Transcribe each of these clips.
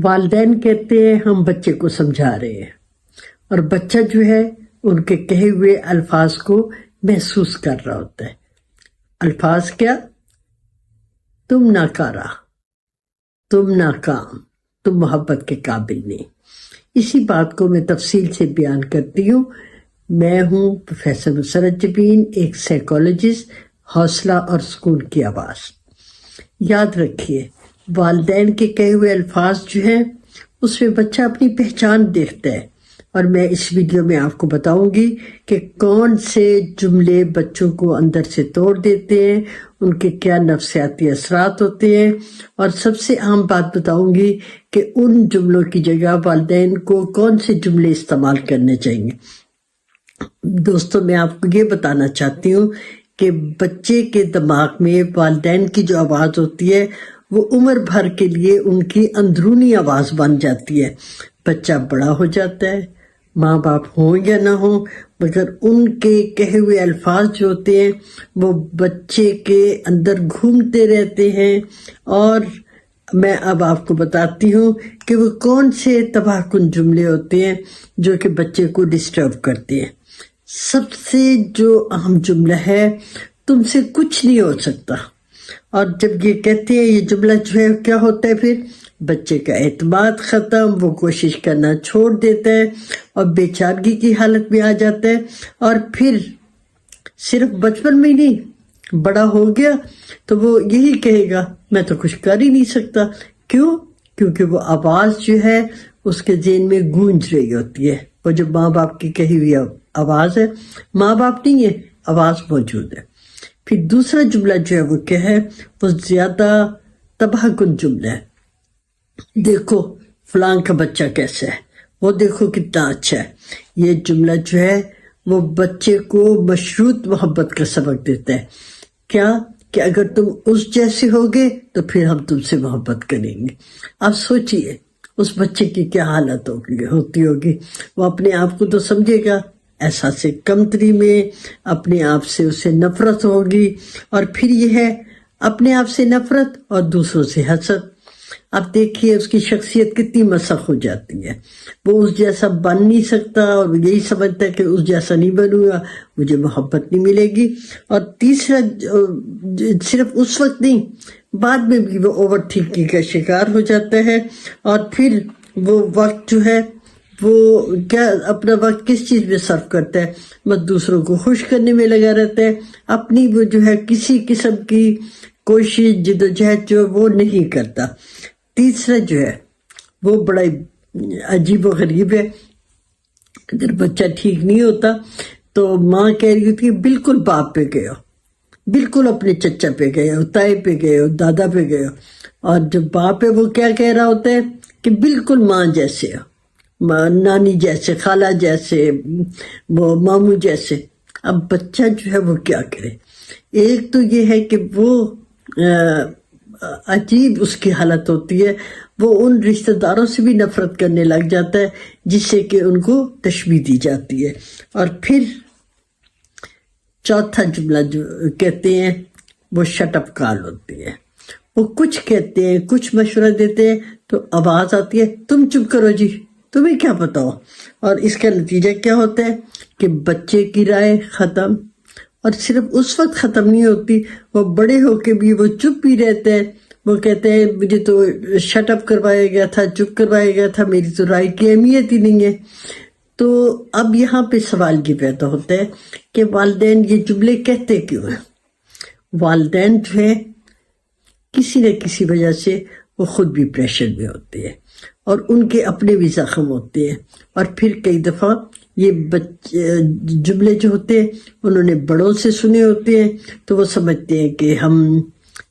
والدین کہتے ہیں ہم بچے کو سمجھا رہے ہیں، اور بچہ جو ہے ان کے کہے ہوئے الفاظ کو محسوس کر رہا ہوتا ہے۔ الفاظ کیا؟ تم ناکارہ، تم ناکام، تم محبت کے قابل نہیں۔ اسی بات کو میں تفصیل سے بیان کرتی ہوں۔ میں ہوں پروفیسر مسرت جبین، ایک سائیکالوجسٹ، حوصلہ اور سکون کی آواز۔ یاد رکھیے، والدین کے کہے ہوئے الفاظ جو ہیں اس میں بچہ اپنی پہچان دیکھتا ہے، اور میں اس ویڈیو میں آپ کو بتاؤں گی کہ کون سے جملے بچوں کو اندر سے توڑ دیتے ہیں، ان کے کیا نفسیاتی اثرات ہوتے ہیں، اور سب سے اہم بات بتاؤں گی کہ ان جملوں کی جگہ والدین کو کون سے جملے استعمال کرنے چاہیے۔ دوستو، میں آپ کو یہ بتانا چاہتی ہوں کہ بچے کے دماغ میں والدین کی جو آواز ہوتی ہے وہ عمر بھر کے لیے ان کی اندرونی آواز بن جاتی ہے۔ بچہ بڑا ہو جاتا ہے، ماں باپ ہوں یا نہ ہوں، مگر ان کے کہے ہوئے الفاظ جو ہوتے ہیں وہ بچے کے اندر گھومتے رہتے ہیں۔ اور میں اب آپ کو بتاتی ہوں کہ وہ کون سے تباہ کن جملے ہوتے ہیں جو کہ بچے کو ڈسٹرب کرتے ہیں۔ سب سے جو اہم جملہ ہے، تم سے کچھ نہیں ہو سکتا۔ اور جب یہ کہتے ہیں یہ جملہ جو ہے کیا ہوتا ہے، پھر بچے کا اعتماد ختم، وہ کوشش کرنا چھوڑ دیتا ہے اور بے چارگی کی حالت میں آ جاتا ہے۔ اور پھر صرف بچپن میں ہی نہیں، بڑا ہو گیا تو وہ یہی کہے گا میں تو کچھ کر ہی نہیں سکتا۔ کیوں؟ کیونکہ وہ آواز جو ہے اس کے ذہن میں گونج رہی ہوتی ہے۔ وہ جو ماں باپ کی کہی ہوئی آواز ہے، ماں باپ نہیں ہے، آواز موجود ہے۔ پھر دوسرا جملہ جو ہے وہ کیا ہے، وہ زیادہ تباہ کن جملہ ہے۔ دیکھو فلاں کا بچہ کیسا ہے، وہ دیکھو کتنا اچھا ہے۔ یہ جملہ جو ہے وہ بچے کو مشروط محبت کا سبق دیتا ہے۔ کیا کہ اگر تم اس جیسے ہوگے تو پھر ہم تم سے محبت کریں گے۔ آپ سوچئے اس بچے کی کیا حالت ہوتی ہوگی۔ وہ اپنے آپ کو تو سمجھے گا احساس کمتری میں، اپنے آپ سے اسے نفرت ہوگی، اور پھر یہ ہے اپنے آپ سے نفرت اور دوسروں سے حسد۔ اب دیکھیے اس کی شخصیت کتنی مسخ ہو جاتی ہے۔ وہ اس جیسا بن نہیں سکتا، اور یہی سمجھتا ہے کہ اس جیسا نہیں بنوں گا مجھے محبت نہیں ملے گی۔ اور تیسرا، صرف اس وقت نہیں، بعد میں بھی وہ اوور تھنکنگ کا شکار ہو جاتا ہے، اور پھر وہ وقت جو ہے وہ کیا اپنا وقت کس چیز میں صرف کرتا ہے، بس دوسروں کو خوش کرنے میں لگا رہتا ہے۔ اپنی وہ جو ہے کسی قسم کی کوشش جدوجہد جو وہ نہیں کرتا۔ تیسرا جو ہے وہ بڑا عجیب و غریب ہے۔ اگر بچہ ٹھیک نہیں ہوتا تو ماں کہہ رہی ہوتی ہے بالکل باپ پہ گئے ہو، بالکل اپنے چچا پہ گئے ہو، تائی پہ گئے ہو، دادا پہ گئے ہو۔ اور جو باپ ہے وہ کیا کہہ رہا ہوتا ہے کہ بالکل ماں جیسے ہو، نانی جیسے، خالہ جیسے، وہ ماموں جیسے۔ اب بچہ جو ہے وہ کیا کرے؟ ایک تو یہ ہے کہ وہ عجیب اس کی حالت ہوتی ہے، وہ ان رشتہ داروں سے بھی نفرت کرنے لگ جاتا ہے جس سے کہ ان کو تشبیہ دی جاتی ہے۔ اور پھر چوتھا جملہ جو کہتے ہیں وہ شٹ اپ کال ہوتی ہے۔ وہ کچھ کہتے ہیں، کچھ مشورہ دیتے ہیں تو آواز آتی ہے تم چپ کرو جی، تمہیں کیا پتا ہو۔ اور اس کا نتیجہ کیا ہوتا ہے کہ بچے کی رائے ختم۔ اور صرف اس وقت ختم نہیں ہوتی، وہ بڑے ہو کے بھی وہ چپ ہی رہتے ہیں۔ وہ کہتے ہیں مجھے تو شٹ اپ کروایا گیا تھا، چپ کروایا گیا تھا، میری تو رائے کی اہمیت ہی نہیں ہے۔ تو اب یہاں پہ سوال یہ پیدا ہوتا ہے کہ والدین یہ جملے کہتے کیوں ہیں؟ والدین جو ہے کسی نہ کسی وجہ سے وہ خود بھی پریشر میں ہوتے ہیں، اور ان کے اپنے بھی زخم ہوتے ہیں۔ اور پھر کئی دفعہ یہ جملے جو ہوتے ہیں انہوں نے بڑوں سے سنے ہوتے ہیں، تو وہ سمجھتے ہیں کہ ہم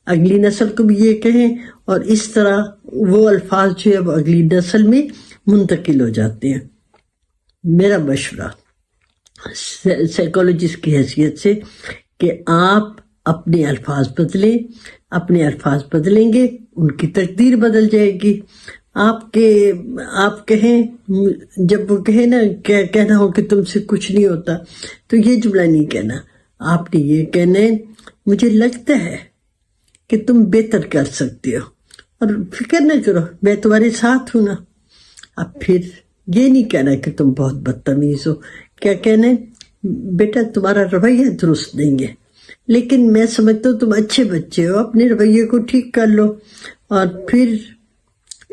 اگلی نسل کو بھی یہ کہیں، اور اس طرح وہ الفاظ جو ہے وہ اگلی نسل میں منتقل ہو جاتے ہیں۔ میرا مشورہ سائیکالوجسٹ کی حیثیت سے کہ آپ اپنے الفاظ بدلیں، اپنے الفاظ بدلیں گے ان کی تقدیر بدل جائے گی۔ آپ کہیں، جب وہ کہیں نا کہنا ہو کہ تم سے کچھ نہیں ہوتا، تو یہ جملہ نہیں کہنا، آپ نے یہ کہنا ہے مجھے لگتا ہے کہ تم بہتر کر سکتے ہو، اور فکر نہ کرو، میں تمہارے ساتھ ہوں نا۔ اب پھر یہ نہیں کہنا کہ تم بہت بدتمیز ہو، کیا کہنا ہے، بیٹا تمہارا رویہ درست نہیں ہے، لیکن میں سمجھتا ہوں تم اچھے بچے ہو، اپنے رویے کو ٹھیک کر لو، اور پھر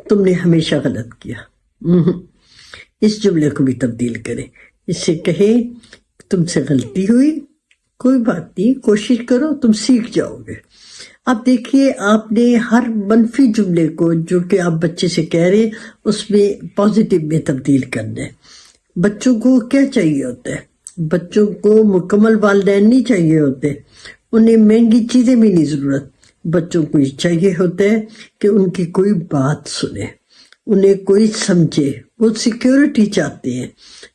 تم نے ہمیشہ غلط کیا۔ اس جملے کو بھی تبدیل کریں، اس سے کہیں تم سے غلطی ہوئی، کوئی بات نہیں، کوشش کرو، تم سیکھ جاؤ گے۔ اب دیکھیے، آپ نے ہر منفی جملے کو جو کہ آپ بچے سے کہہ رہے ہیں اس میں پازیٹیو میں تبدیل کرنا ہے۔ بچوں کو کیا چاہیے ہوتا ہے؟ بچوں کو مکمل والدین نہیں چاہیے ہوتے، انہیں مہنگی چیزیں بھی نہیں ضرورت۔ بچوں کو یہ چاہیے ہوتا ہے کہ ان کی کوئی بات سنے، انہیں کوئی سمجھے، وہ سیکیورٹی چاہتے ہیں۔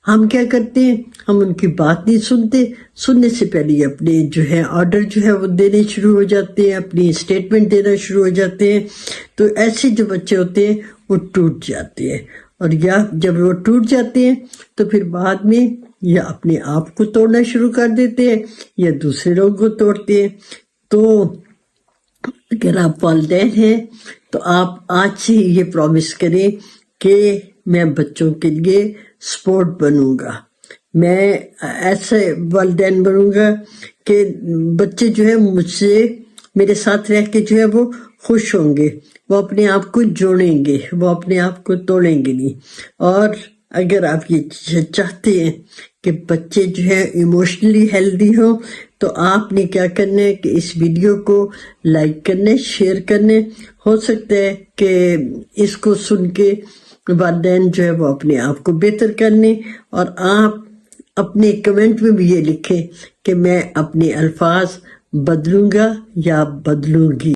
ہم کیا کرتے ہیں، ہم ان کی بات نہیں سنتے، سننے سے پہلے اپنے جو ہے آرڈر جو ہے وہ دینے شروع ہو جاتے ہیں، اپنی اسٹیٹمنٹ دینا شروع ہو جاتے ہیں۔ تو ایسے جو بچے ہوتے ہیں وہ ٹوٹ جاتے ہیں، اور یا جب وہ ٹوٹ جاتے ہیں تو پھر بعد میں یا اپنے آپ کو توڑنا شروع کر دیتے ہیں یا دوسرے لوگوں کو توڑتے ہیں۔ تو اگر آپ والدین ہیں تو آپ آج سے یہ پرومس کریں کہ میں بچوں کے لیے سپورٹ بنوں گا، میں ایسے والدین بنوں گا کہ بچے جو ہے مجھ سے میرے ساتھ رہ کے جو ہے وہ خوش ہوں گے، وہ اپنے آپ کو جوڑیں گے، وہ اپنے آپ کو توڑیں گے نہیں۔ اور اگر آپ یہ چاہتے ہیں کہ بچے جو ہے ایموشنلی ہیلدی ہوں تو آپ نے کیا کرنا ہے کہ اس ویڈیو کو لائک کرنا ہے، شیئر کرنا ہے۔ ہو سکتا ہے کہ اس کو سن کے والدین جو ہے وہ اپنے آپ کو بہتر کرنے، اور آپ اپنے کمنٹ میں بھی یہ لکھیں کہ میں اپنے الفاظ بدلوں گا یا بدلوں گی۔